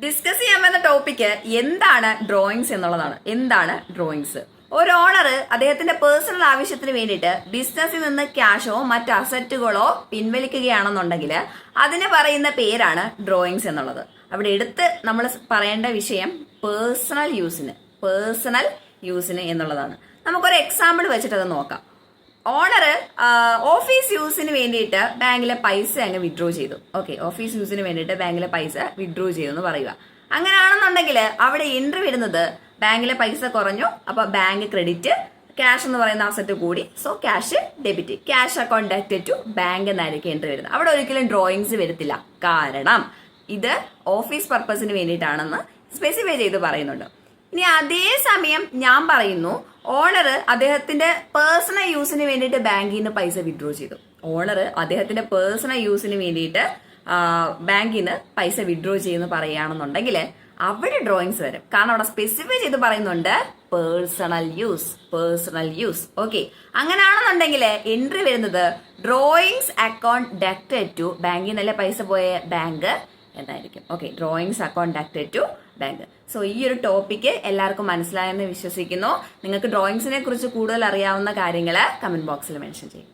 Discuss ചെയ്യാൻ പറ്റുന്ന topic എന്താണ് ഡ്രോയിങ്സ് എന്നുള്ളതാണ്. എന്താണ് ഡ്രോയിങ്സ്? ഒരു ഓണർ അദ്ദേഹത്തിന്റെ പേഴ്സണൽ ആവശ്യത്തിന് വേണ്ടിയിട്ട് ബിസിനസ്സിൽ നിന്ന് ക്യാഷോ മറ്റ് അസറ്റുകളോ പിൻവലിക്കുകയാണെന്നുണ്ടെങ്കിൽ അതിന് പറയുന്ന പേരാണ് ഡ്രോയിങ്സ് എന്നുള്ളത്. അവിടെ എടുത്ത് നമ്മൾ പറയേണ്ട വിഷയം പേഴ്സണൽ യൂസിന് എന്നുള്ളതാണ്. നമുക്കൊരു എക്സാമ്പിൾ വെച്ചിട്ട് അത് നോക്കാം. ഓണർ ഓഫീസ് യൂസിന് വേണ്ടിയിട്ട് ബാങ്കിലെ പൈസ അങ്ങ് വിഡ്രോ ചെയ്തു. ഓക്കെ, ഓഫീസ് യൂസിന് വേണ്ടിയിട്ട് ബാങ്കിലെ പൈസ വിഡ്രോ ചെയ്തു എന്ന് പറയുക. അങ്ങനെയാണെന്നുണ്ടെങ്കിൽ അവിടെ എൻട്രി വരുന്നത് ബാങ്കിലെ പൈസ കുറഞ്ഞു, അപ്പൊ ബാങ്ക് ക്രെഡിറ്റ്, ക്യാഷ് എന്ന് പറയുന്ന അസറ്റ് കൂടി, so cash debit, cash account debit to bank എന്നായിരിക്കും എൻട്രി വരുന്നത്. അവിടെ ഒരിക്കലും ഡ്രോയിങ്സ് വരത്തില്ല, കാരണം ഇത് ഓഫീസ് പർപ്പസിന് വേണ്ടിയിട്ടാണെന്ന് സ്പെസിഫൈ ചെയ്ത് പറയുന്നുണ്ട്. ഇനി അതേ സമയം ഞാൻ പറയുന്നു, ഓണർ അദ്ദേഹത്തിന്റെ പേഴ്സണൽ യൂസിന് വേണ്ടിയിട്ട് ബാങ്കിൽ നിന്ന് പൈസ വിഡ്രോ ചെയ്തു. ഓണർ അദ്ദേഹത്തിന്റെ പേഴ്സണൽ യൂസിന് വേണ്ടിയിട്ട് ബാങ്കിൽ നിന്ന് പൈസ വിഡ്രോ ചെയ്യുന്നു പറയുകയാണെന്നുണ്ടെങ്കിൽ അവിടെ ഡ്രോയിങ്സ് വരും. കാരണം അവിടെ സ്പെസിഫൈ ചെയ്ത് പറയുന്നുണ്ട് പേഴ്സണൽ യൂസ്. ഓക്കെ, അങ്ങനെയാണെന്നുണ്ടെങ്കിൽ എൻട്രി വരുന്നത് ഡ്രോയിങ്സ് അക്കൗണ്ട് ഡെക്റ്റഡ് ടു ബാങ്കിൽ നിന്നല്ലേ പൈസ പോയ ബാങ്ക് എന്നായിരിക്കും. Okay, drawings account deducted to bank. So ഈ ഒരു ടോപ്പിക്ക് എല്ലാവർക്കും മനസ്സിലായെന്ന് വിശ്വസിക്കുന്നു. നിങ്ങൾക്ക് ഡ്രോയിങ്സിനെ കുറിച്ച് കൂടുതൽ അറിയാവുന്ന കാര്യങ്ങൾ കമന്റ് ബോക്സിൽ മെൻഷൻ ചെയ്യും.